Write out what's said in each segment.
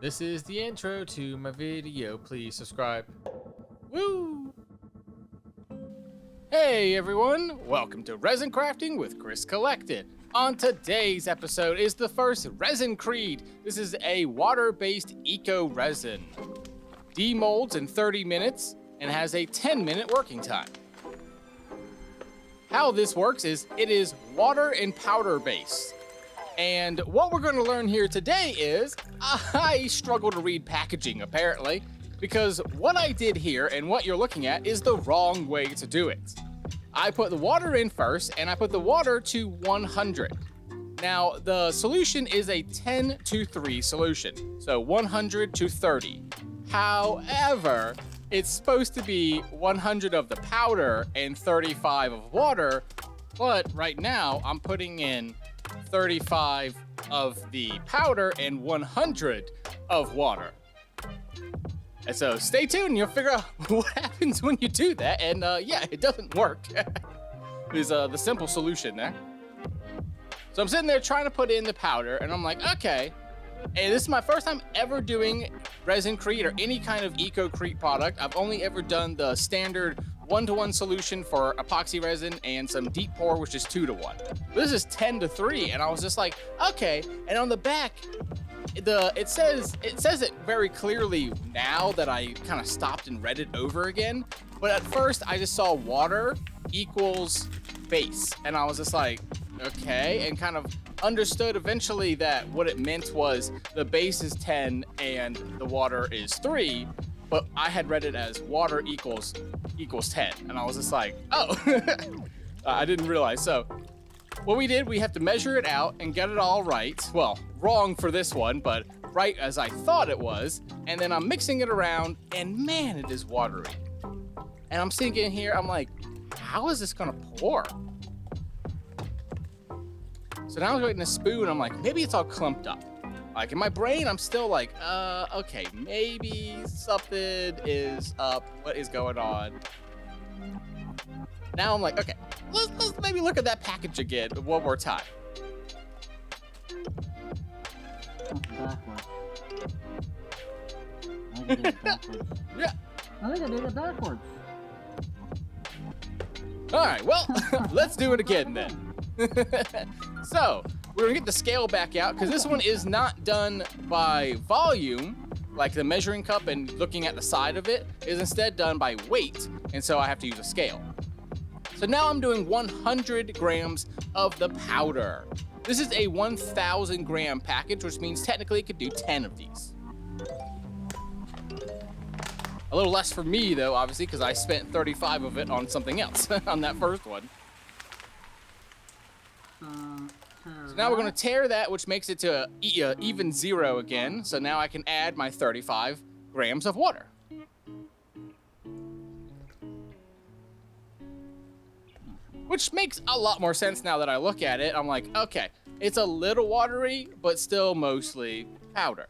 This is the intro to my video. Please subscribe. Woo! Hey everyone! Welcome to Resincrafting with Chris Collected. On today's episode is the first Resincrete. This is a water-based eco resin. Demolds in 30 minutes and has a 10-minute working time. How this works is it is water and powder based. And what we're going to learn here today is I struggle to read packaging apparently, because what I did here and what you're looking at is the wrong way to do it. I put the water in first and I put the water to 100. Now the solution is a 10-to-3 solution, so 100 to 30. However, it's supposed to be 100 of the powder and 35 of water, but right now I'm putting in 35 of the powder and 100 of water. And so stay tuned, you'll figure out what happens when you do that. And yeah, it doesn't work. Is the simple solution there. So I'm sitting there trying to put in the powder and I'm like, okay. And this is my first time ever doing Resincrete or any kind of eco-crete product. I've only ever done the standard 1-to-1 solution for epoxy resin and some deep pour, which is 2-to-1. This is 10-to-3, and I was just like, okay. And on the back, it says it very clearly now that I kind of stopped and read it over again. But at first, I just saw water equals base, and I was just like, okay, and kind of understood eventually that what it meant was the base is 10 and the water is 3. But I had read it as water equals 10, and I was just like, oh, I didn't realize. So what we did, we have to measure it out and get it all right. Well, wrong for this one, but right as I thought it was. And then I'm mixing it around, and man, it is watery. And I'm thinking here, I'm like, how is this gonna pour? So now I'm getting a spoon, I'm like, maybe it's all clumped up. Like in my brain, I'm still like, okay, maybe something is up. What is going on? Now I'm like, okay, let's maybe look at that package again one more time. Backwards. I did it backwards. Yeah. I think I did it backwards. All right, well, let's do it again then. So, we're gonna get the scale back out because this one is not done by volume, like the measuring cup and looking at the side of it is instead done by weight, and so I have to use a scale. So now I'm doing 100 grams of the powder. This is a 1,000 gram package, which means technically it could do 10 of these. A little less for me though, obviously, because I spent 35 of it on something else on that first one. So now we're going to tear that, which makes it to even 0 again. So now I can add my 35 grams of water. Which makes a lot more sense now that I look at it. I'm like, okay, it's a little watery, but still mostly powder.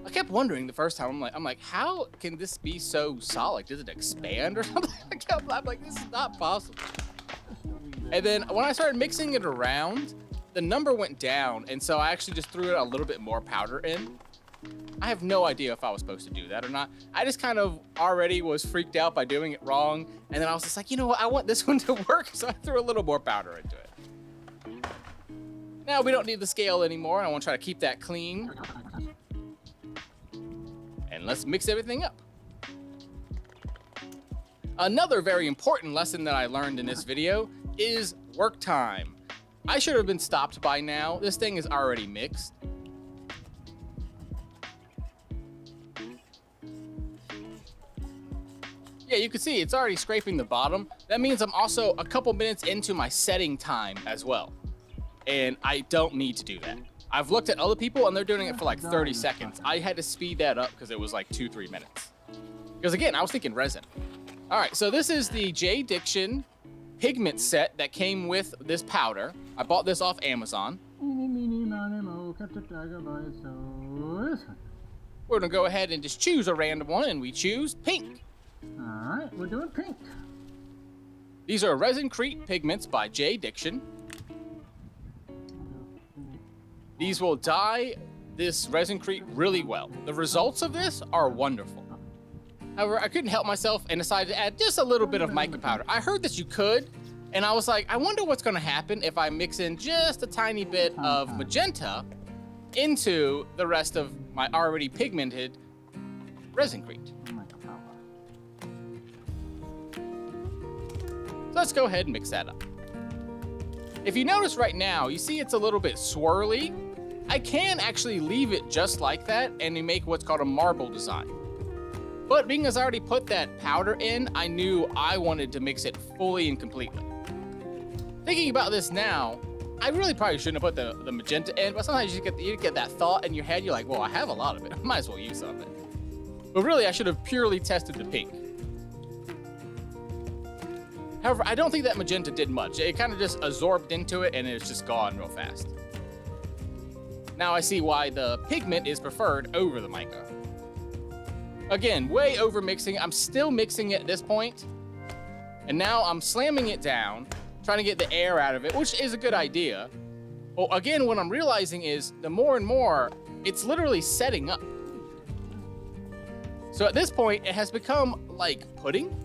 I kept wondering the first time, I'm like, how can this be so solid? Does it expand or something? I'm like, this is not possible. And then when I started mixing it around, the number went down, and so I actually just threw a little bit more powder in. I have no idea if I was supposed to do that or not. I just kind of already was freaked out by doing it wrong, and then I was just like, you know what, I want this one to work, so I threw a little more powder into it. Now we don't need the scale anymore, and I want to try to keep that clean. And let's mix everything up. Another very important lesson that I learned in this video is work time. I should have been stopped by now. This thing is already mixed. Yeah, you can see it's already scraping the bottom. That means I'm also a couple minutes into my setting time as well. And I don't need to do that. I've looked at other people and they're doing it for like 30 seconds. I had to speed that up because it was like 2-3 minutes. Because again, I was thinking resin. All right, so this is the J. Diction pigment set that came with this powder. I bought this off Amazon. We're gonna go ahead and just choose a random one, and we choose pink. Alright, we're doing pink. These are Resincrete pigments by J. Diction. These will dye this Resincrete really well. The results of this are wonderful. However, I couldn't help myself and decided to add just a little bit of mica powder. I heard that you could, and I was like, I wonder what's gonna happen if I mix in just a tiny bit of magenta into the rest of my already pigmented Resincrete. Mica powder. So let's go ahead and mix that up. If you notice right now, you see it's a little bit swirly. I can actually leave it just like that and make what's called a marble design. But being as I already put that powder in, I knew I wanted to mix it fully and completely. Thinking about this now, I really probably shouldn't have put the magenta in, but sometimes you get that thought in your head, you're like, well, I have a lot of it, I might as well use some of it. But really, I should have purely tested the pink. However, I don't think that magenta did much. It kind of just absorbed into it and it's just gone real fast. Now I see why the pigment is preferred over the mica. Again, way over mixing. I'm still mixing it at this point. And now I'm slamming it down, trying to get the air out of it, which is a good idea. Well, again, what I'm realizing is the more and more, it's literally setting up. So at this point, it has become like pudding,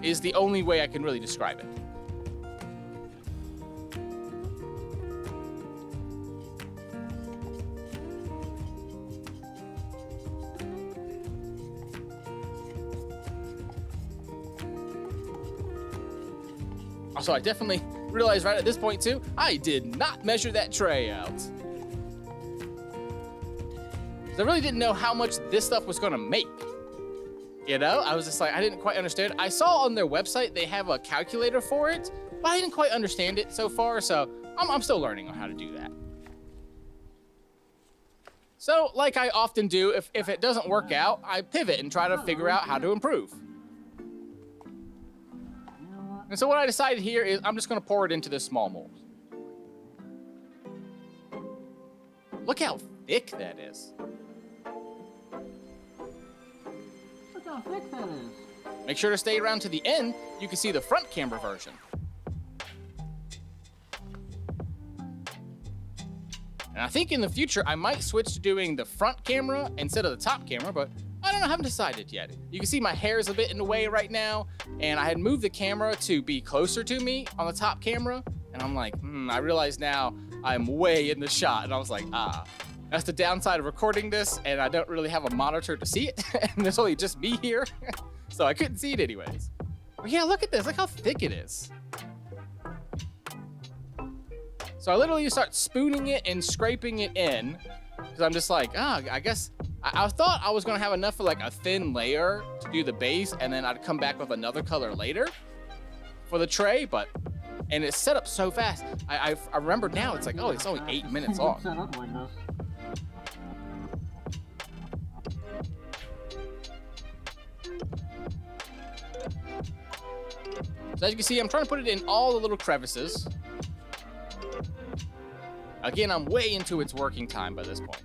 is the only way I can really describe it. Also, I definitely realized right at this point too, I did not measure that tray out. I really didn't know how much this stuff was gonna make. You know, I was just like, I didn't quite understand. I saw on their website they have a calculator for it, but I didn't quite understand it so far, so I'm still learning on how to do that. So, like I often do, if it doesn't work out, I pivot and try to figure out how to improve. And so what I decided here is I'm just gonna pour it into this small mold. Look how thick that is. Look how thick that is. Make sure to stay around to the end. You can see the front camera version. And I think in the future, I might switch to doing the front camera instead of the top camera, but I don't know, I haven't decided yet. You can see my hair is a bit in the way right now, and I had moved the camera to be closer to me on the top camera, and I'm like, I realize now I'm way in the shot, and I was like, that's the downside of recording this, and I don't really have a monitor to see it, and there's only just me here, so I couldn't see it anyways. But yeah, look at this, look how thick it is. So I literally start spooning it and scraping it in, because I'm just like, I guess, I thought I was gonna have enough for like a thin layer to do the base, and then I'd come back with another color later for the tray, and it's set up so fast. I remember now, it's like, oh, it's only 8 minutes long. Set up like this. So as you can see, I'm trying to put it in all the little crevices. Again, I'm way into its working time by this point.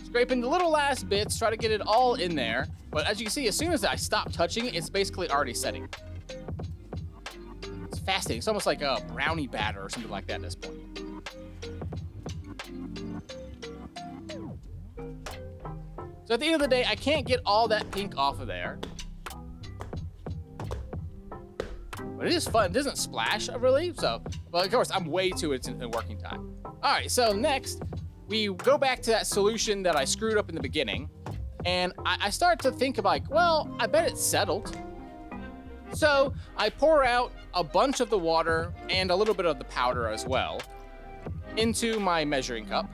Scraping the little last bits, try to get it all in there. But as you can see, as soon as I stop touching it, it's basically already setting. It's fascinating. It's almost like a brownie batter or something like that at this point. So at the end of the day, I can't get all that pink off of there. But it is fun. It doesn't splash, really. So, well, of course, I'm way too its working time. All right, so next, we go back to that solution that I screwed up in the beginning. And I start to think of like, well, I bet it's settled. So I pour out a bunch of the water and a little bit of the powder as well into my measuring cup.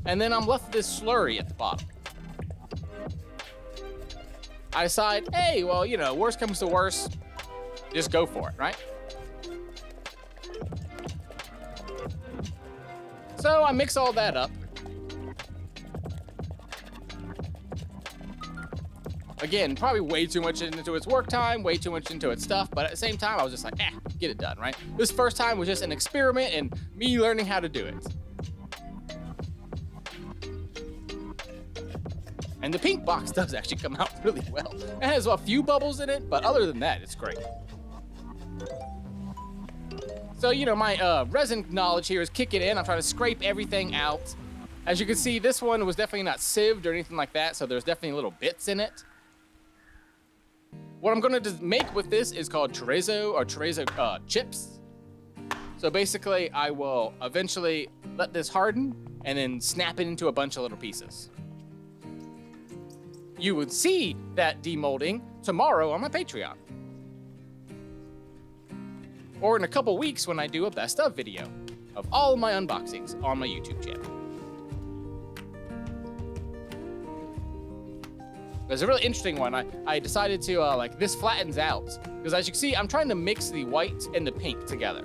And then I'm left with this slurry at the bottom. I decide, hey, well, you know, worst comes to worst, just go for it, right? So I mix all that up. Again, probably way too much into its work time, way too much into its stuff, but at the same time, I was just like, get it done, right? This first time was just an experiment and me learning how to do it. And the pink box does actually come out really well. It has a few bubbles in it, but other than that, it's great. So, you know, my resin knowledge here is kicking in. I'm trying to scrape everything out. As you can see, this one was definitely not sieved or anything like that, so there's definitely little bits in it. What I'm going to make with this is called chorizo chips. So basically, I will eventually let this harden and then snap it into a bunch of little pieces. You would see that demolding tomorrow on my Patreon. Or in a couple weeks when I do a best of video of all of my unboxings on my YouTube channel. There's a really interesting one. I decided to, like, this flattens out. Because as you can see, I'm trying to mix the white and the pink together.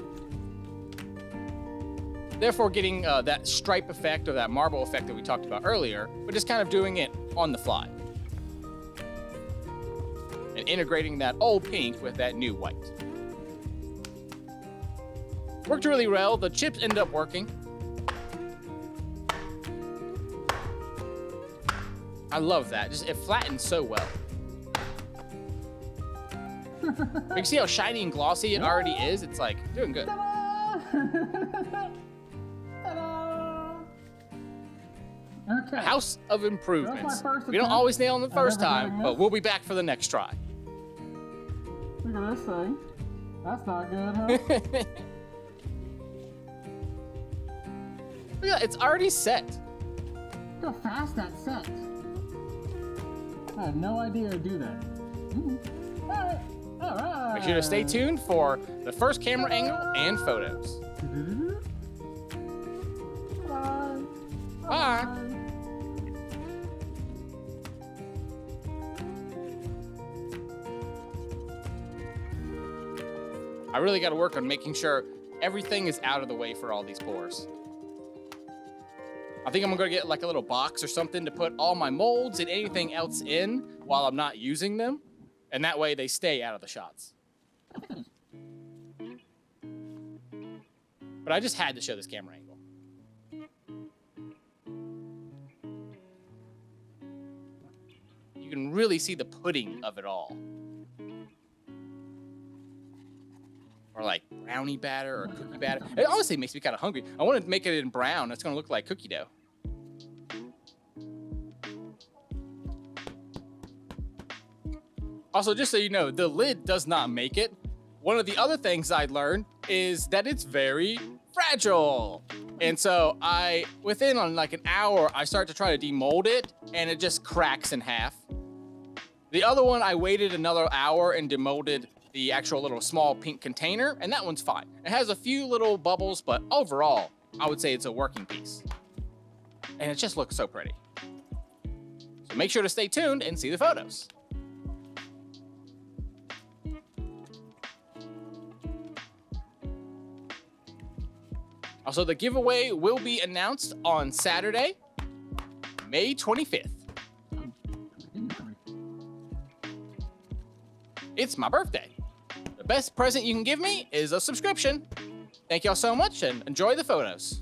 Therefore getting that stripe effect or that marble effect that we talked about earlier, but just kind of doing it on the fly. And integrating that old pink with that new white. Worked really well. The chips ended up working. I love that. Just it flattens so well. You can see how shiny and glossy it already is. It's like doing good. Okay. House of improvements. We don't attempt. always nail them the first never time, doing but this. we'll be back for the next try. Look at this thing. That's not good, huh? Look at that, it's already set. Look how fast that sets. I had no idea to do that. Alright. Alright. Make sure to stay tuned for the first camera angle and photos. Bye. Bye. I really got to work on making sure everything is out of the way for all these pours. I think I'm gonna get like a little box or something to put all my molds and anything else in while I'm not using them. And that way they stay out of the shots. But I just had to show this camera angle. You can really see the pudding of it all. Or like brownie batter or cookie batter. It honestly makes me kind of hungry. I want to make it in brown. It's going to look like cookie dough. Also, just so you know, the lid does not make it. One of the other things I learned is that it's very fragile. And so within like an hour, I start to try to demold it and it just cracks in half. The other one, I waited another hour and demolded the actual little small pink container, and that one's fine. It has a few little bubbles, but overall, I would say it's a working piece. And it just looks so pretty. So make sure to stay tuned and see the photos. Also, the giveaway will be announced on Saturday, May 25th. It's my birthday. The best present you can give me is a subscription. Thank y'all so much and enjoy the photos.